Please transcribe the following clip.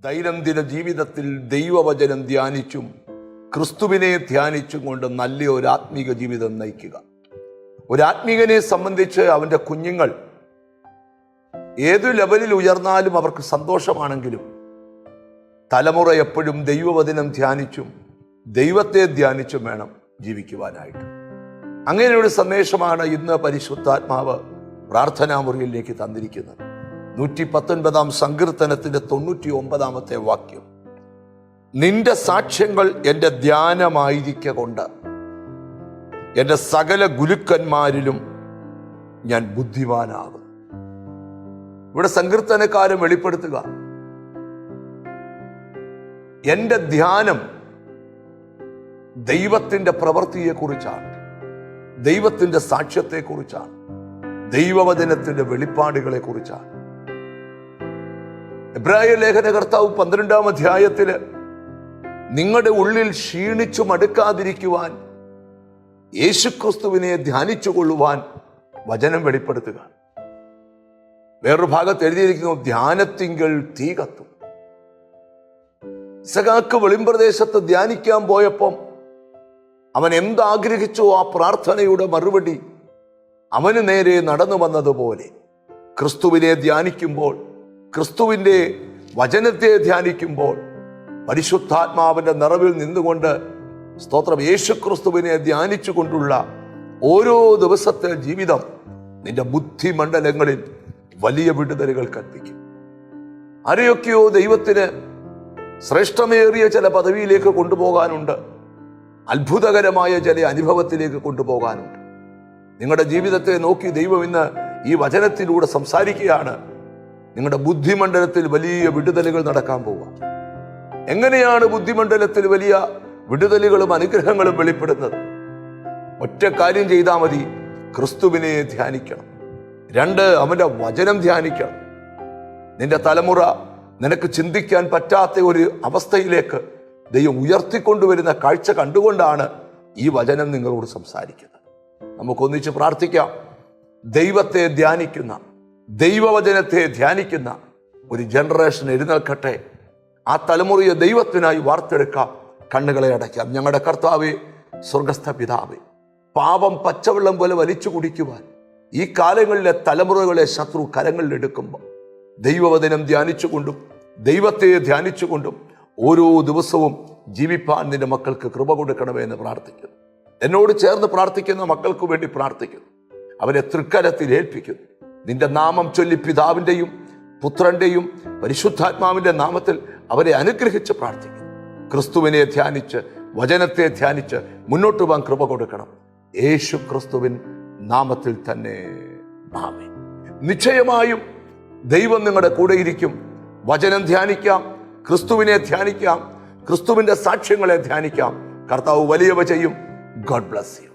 ദൈനംദിന ജീവിതത്തിൽ ദൈവവചനം ധ്യാനിച്ചും ക്രിസ്തുവിനെ ധ്യാനിച്ചും കൊണ്ട് നല്ല ഒരു ആത്മീക ജീവിതം നയിക്കുക. ഒരാത്മീകനെ സംബന്ധിച്ച് അവൻ്റെ കുഞ്ഞുങ്ങൾ ഏതു ലെവലിൽ ഉയർന്നാലും അവർക്ക് സന്തോഷമാണെങ്കിലും തലമുറ എപ്പോഴും ദൈവവചനം ധ്യാനിച്ചും ദൈവത്തെ ധ്യാനിച്ചും വേണം ജീവിക്കുവാനായിട്ട്. അങ്ങനെ ഒരു സന്ദേശമാണ് ഇന്ന് പരിശുദ്ധാത്മാവ് പ്രാർത്ഥനാമുറിയിലേക്ക് തന്നിരിക്കുന്നത്. 119 സങ്കീർത്തനത്തിന്റെ 99 വാക്യം, നിന്റെ സാക്ഷ്യങ്ങൾ എൻ്റെ ധ്യാനമായിരിക്കൊണ്ട് എൻ്റെ സകല ഗുരുക്കന്മാരിലും ഞാൻ ബുദ്ധിമാനാകും. ഇവിടെ സങ്കീർത്തനക്കാരൻ വെളിപ്പെടുത്തുക, എൻ്റെ ധ്യാനം ദൈവത്തിൻ്റെ പ്രവൃത്തിയെക്കുറിച്ചാണ്, ദൈവത്തിൻ്റെ സാക്ഷ്യത്തെക്കുറിച്ചാണ്, ദൈവവചനത്തിൻ്റെ വെളിപ്പാടുകളെ കുറിച്ചാണ്. എബ്രായ ലേഖന കർത്താവ് 12 അധ്യായത്തില് നിങ്ങളുടെ ഉള്ളിൽ ക്ഷീണിച്ചു മടുക്കാതിരിക്കുവാൻ യേശുക്രിസ്തുവിനെ ധ്യാനിച്ചു കൊള്ളുവാൻ വചനം വെളിപ്പെടുത്തുക. വേറൊരു ഭാഗത്ത് എഴുതിയിരിക്കുന്നു, ധ്യാനത്തിങ്കൽ തീ കത്തും. ഇസഹാക്ക് വെളിമ്പ്രദേശത്ത് ധ്യാനിക്കാൻ പോയപ്പം അവൻ എന്താഗ്രഹിച്ചോ ആ പ്രാർത്ഥനയുടെ മറുപടി അവന് നേരെ നടന്നു വന്നതുപോലെ ക്രിസ്തുവിനെ ധ്യാനിക്കുമ്പോൾ, ക്രിസ്തുവിൻ്റെ വചനത്തെ ധ്യാനിക്കുമ്പോൾ പരിശുദ്ധാത്മാവിൻ്റെ നിറവിൽ നിന്നുകൊണ്ട് സ്തോത്രം യേശുക്രിസ്തുവിനെ ധ്യാനിച്ചു കൊണ്ടുള്ള ഓരോ ദിവസത്തെ ജീവിതം നിന്റെ ബുദ്ധിമണ്ഡലങ്ങളിൽ വലിയ വിടുതലുകൾ കൽപ്പിക്കും. ആരെയൊക്കെയോ ദൈവത്തിന് ശ്രേഷ്ഠമേറിയ ചില പദവിയിലേക്ക് കൊണ്ടുപോകാനുണ്ട്, അത്ഭുതകരമായ ചില അനുഭവത്തിലേക്ക് കൊണ്ടുപോകാനുണ്ട്. നിങ്ങളുടെ ജീവിതത്തെ നോക്കി ദൈവം ഇന്ന് ഈ വചനത്തിലൂടെ സംസാരിക്കുകയാണ്. നിങ്ങളുടെ ബുദ്ധിമണ്ഡലത്തിൽ വലിയ വിടുതലുകൾ നടക്കാൻ പോവുക. എങ്ങനെയാണ് ബുദ്ധിമണ്ഡലത്തിൽ വലിയ വിടുതലുകളും അനുഗ്രഹങ്ങളും വെളിപ്പെടുന്നത്? ഒറ്റ കാര്യം ചെയ്താൽ മതി, ക്രിസ്തുവിനെ ധ്യാനിക്കണം. 2, അവന്റെ വചനം ധ്യാനിക്കണം. നിന്റെ തലമുറ നിനക്ക് ചിന്തിക്കാൻ പറ്റാത്ത ഒരു അവസ്ഥയിലേക്ക് ദൈവം ഉയർത്തിക്കൊണ്ടുവരുന്ന കാഴ്ച കണ്ടുകൊണ്ടാണ് ഈ വചനം നിങ്ങളോട് സംസാരിക്കുന്നത്. നമുക്കൊന്നിച്ച് പ്രാർത്ഥിക്കാം. ദൈവത്തെ ധ്യാനിക്കുന്ന, ദൈവവചനത്തെ ധ്യാനിക്കുന്ന ഒരു ജനറേഷൻ എഴുന്നേൽക്കട്ടെ. ആ തലമുറയെ ദൈവത്തിനായി വാർത്തെടുക്കാം. കണ്ണുകളെ അടയ്ക്കാം. ഞങ്ങളുടെ കർത്താവേ, സ്വർഗസ്ഥ പിതാവേ, പാപം പച്ചവെള്ളം പോലെ വലിച്ചു കുടിക്കുവാൻ ഈ കാലങ്ങളിലെ തലമുറകളെ ശത്രു കരങ്ങളിലെടുക്കുമ്പോൾ ദൈവവചനം ധ്യാനിച്ചുകൊണ്ടും ദൈവത്തെ ധ്യാനിച്ചുകൊണ്ടും ഓരോ ദിവസവും ജീവിപ്പാൻ നിന്റെ മക്കൾക്ക് കൃപ കൊടുക്കണമെന്ന് പ്രാർത്ഥിക്കുന്നു. എന്നോട് ചേർന്ന് പ്രാർത്ഥിക്കുന്ന മക്കൾക്ക് വേണ്ടി പ്രാർത്ഥിക്കുന്നു. അവരെ തൃക്കരത്തിൽ ഏൽപ്പിക്കുന്നു. നിന്റെ നാമം ചൊല്ലി പിതാവിൻ്റെയും പുത്രന്റെയും പരിശുദ്ധാത്മാവിന്റെ നാമത്തിൽ അവരെ അനുഗ്രഹിച്ച് പ്രാർത്ഥിക്കുന്നു. ക്രിസ്തുവിനെ ധ്യാനിച്ച് വചനത്തെ ധ്യാനിച്ച് മുന്നോട്ട് പോകാൻ കൃപ കൊടുക്കണം. യേശു ക്രിസ്തുവിൻ നാമത്തിൽ തന്നെ ആമേൻ. നിശ്ചയമായും ദൈവം നിങ്ങളുടെ കൂടെ ഇരിക്കും. വചനം ധ്യാനിക്കാം, ക്രിസ്തുവിനെ ധ്യാനിക്കാം, ക്രിസ്തുവിന്റെ സാക്ഷ്യങ്ങളെ ധ്യാനിക്കാം. കർത്താവ് വലിയവ ചെയ്യും. God bless you.